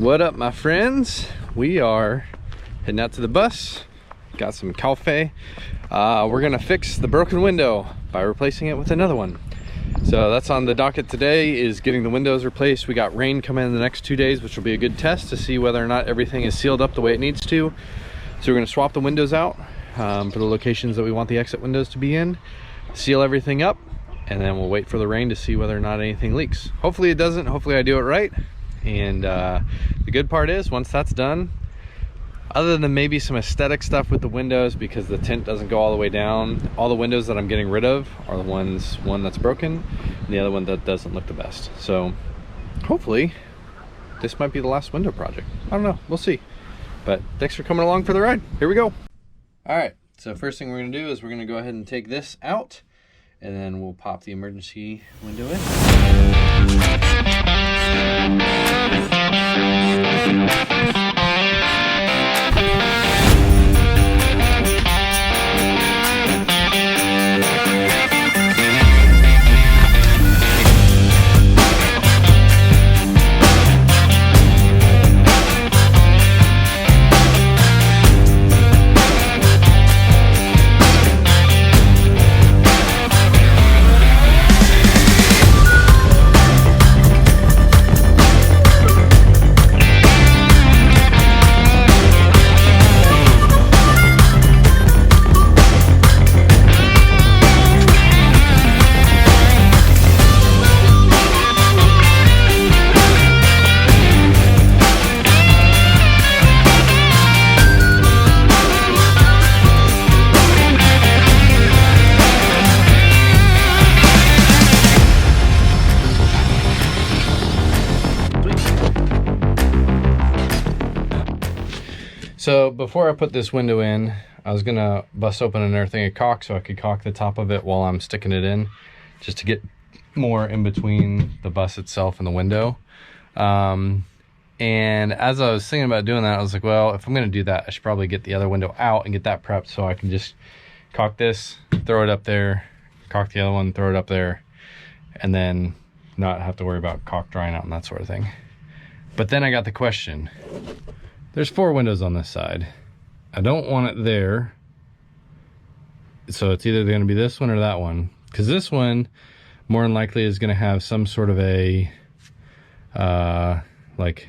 What up, my friends? We are heading out to the bus. Got some coffee. We're gonna fix the broken window by replacing it with another one. So that's on the docket today, is getting the windows replaced. We got rain coming in the next 2 days, which will be a good test to see whether or not everything is sealed up the way it needs to. So we're gonna swap the windows out for the locations that we want the exit windows to be in, seal everything up, and then we'll wait for the rain to see whether or not anything leaks. Hopefully it doesn't. Hopefully I do it right. And the good part is, once that's done, other than maybe some aesthetic stuff with the windows because the tint doesn't go all the way down, all the windows that I'm getting rid of are the one that's broken and the other one that doesn't look the best. So hopefully this might be the last window project. I don't know, we'll see. But thanks for coming along for the ride. Here we go. All right, so first thing we're gonna do is we're gonna go ahead and take this out, and then we'll pop the emergency window in. So before I put this window in, I was gonna bust open another thing of caulk so I could caulk the top of it while I'm sticking it in, just to get more in between the bus itself and the window. And as I was thinking about doing that, I was like, well, if I'm gonna do that, I should probably get the other window out and get that prepped so I can just caulk this, throw it up there, caulk the other one, throw it up there, and then not have to worry about caulk drying out and that sort of thing. But then I got the question. There's 4 windows on this side. I don't want it there. So it's either gonna be this one or that one. Because this one, more than likely, is gonna have some sort of a, like,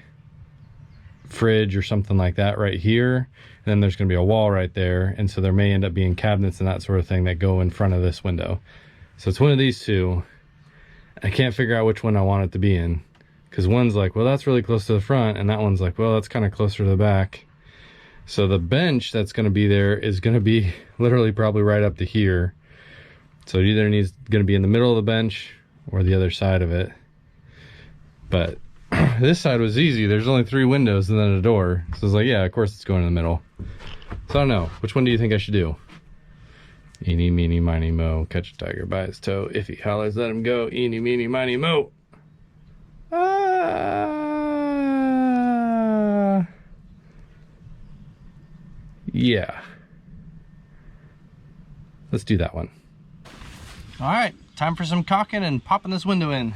fridge or something like that right here. And then there's gonna be a wall right there. And so there may end up being cabinets and that sort of thing that go in front of this window. So it's one of these two. I can't figure out which one I want it to be in. Because one's like, well, that's really close to the front, and that one's like, well, that's kind of closer to the back. So the bench that's going to be there is going to be literally probably right up to here. So it either needs going to be in the middle of the bench or the other side of it. But this side was easy. There's only 3 windows and then a door. So I was like, yeah, of course it's going in the middle. So I don't know. Which one do you think I should do? Eeny, meeny, miny, mo. Catch a tiger by his toe. If he hollers, let him go. Eeny, meeny, miny, mo. Yeah. Let's do that one. All right, time for some caulking and popping this window in.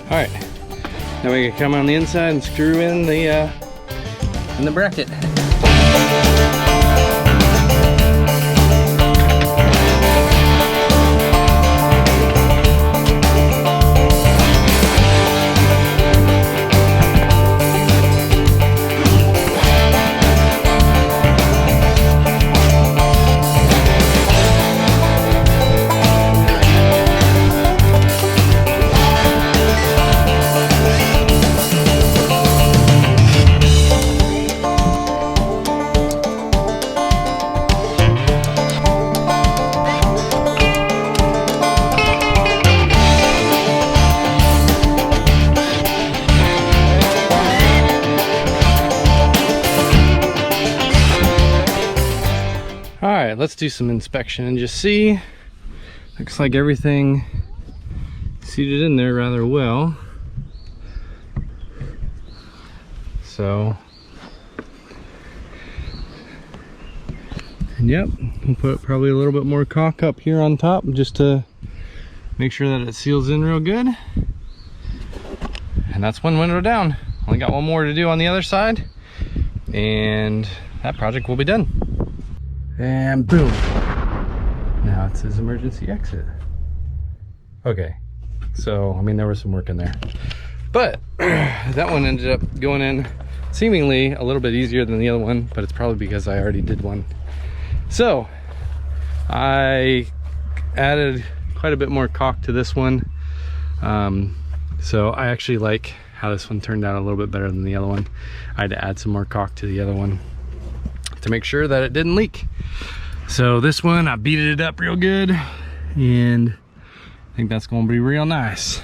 All right, now we can come on the inside and screw in the bracket. right, let's do some inspection and just see. Looks like everything seated in there rather well. So, and yep, we'll put probably a little bit more caulk up here on top just to make sure that it seals in real good. And that's one window down. Only got one more to do on the other side, and that project will be done. And boom. Now it says emergency exit. Okay, so I mean there was some work in there, but that one ended up going in seemingly a little bit easier than the other one, but it's probably because I already did one. So I added quite a bit more caulk to this one. So I actually like how this one turned out a little bit better than the other one. I had to add some more caulk to the other one to make sure that it didn't leak. So this one, I beat it up real good, and I think that's gonna be real nice.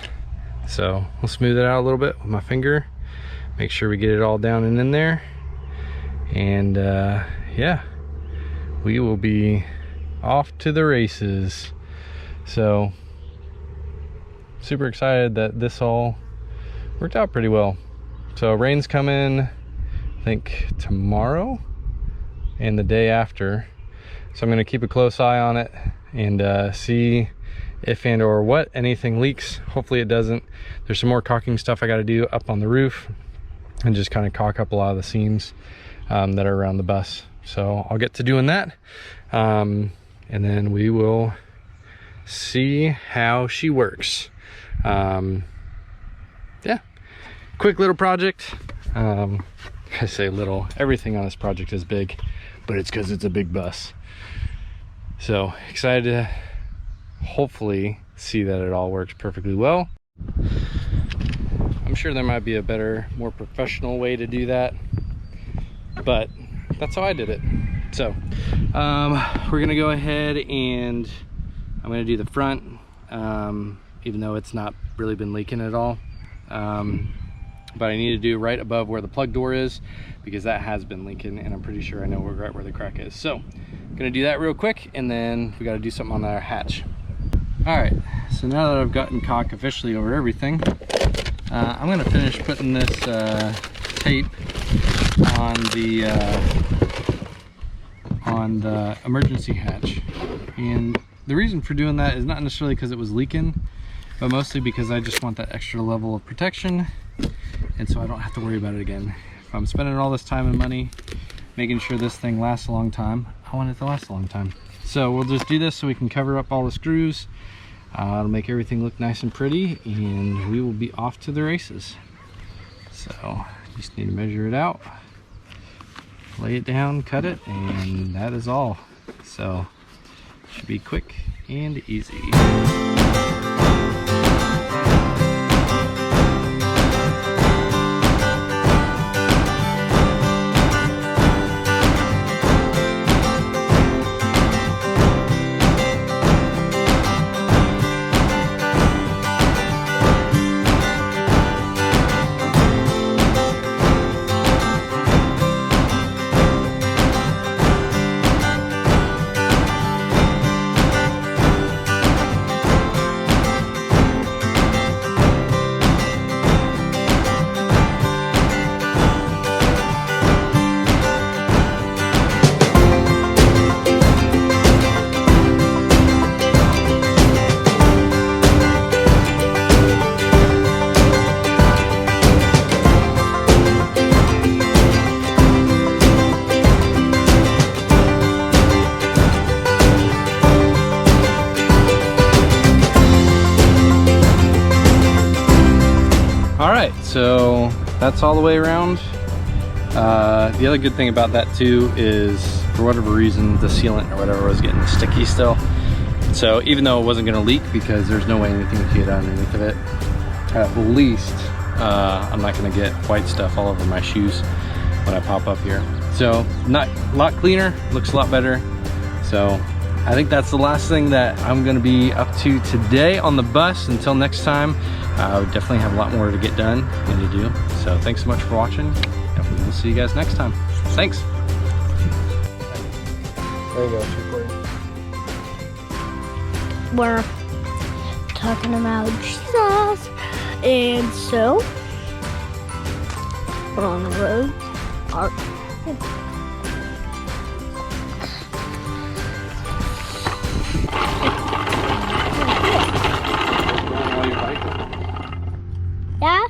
So we'll smooth it out a little bit with my finger, make sure we get it all down and in there, and yeah, we will be off to the races. So super excited that this all worked out pretty well. So rain's coming, I think tomorrow and the day after. So I'm gonna keep a close eye on it and see if and or what anything leaks. Hopefully it doesn't. There's some more caulking stuff I gotta do up on the roof and just kind of caulk up a lot of the seams that are around the bus. So I'll get to doing that. And then we will see how she works. Yeah, quick little project. I say little, everything on this project is big, but it's because it's a big bus. So excited to hopefully see that it all works perfectly well. I'm sure there might be a better, more professional way to do that, but that's how I did it. So we're gonna go ahead and I'm gonna do the front, even though it's not really been leaking at all. But I need to do right above where the plug door is, because that has been leaking, and I'm pretty sure I know right where the crack is. So I'm gonna do that real quick, and then we gotta do something on our hatch. All right, so now that I've gotten caulk officially over everything, I'm gonna finish putting this tape on the emergency hatch. And the reason for doing that is not necessarily because it was leaking, but mostly because I just want that extra level of protection, and so I don't have to worry about it again. If I'm spending all this time and money making sure this thing lasts a long time, I want it to last a long time. So we'll just do this so we can cover up all the screws. It'll make everything look nice and pretty, and we will be off to the races. So just need to measure it out, lay it down, cut it, and that is all. So should be quick and easy. So that's all the way around. The other good thing about that too is, for whatever reason, the sealant or whatever was getting sticky still. So even though it wasn't going to leak, because there's no way anything could get underneath of it, at least I'm not going to get white stuff all over my shoes when I pop up here. So not a lot cleaner, looks a lot better. So I think that's the last thing that I'm going to be up to today on the bus. Until next time, I would definitely have a lot more to get done and to do. So thanks so much for watching, and we will see you guys next time. Thanks. There you go, it's recording. We're talking about Jesus, and so we're on the road. Yeah.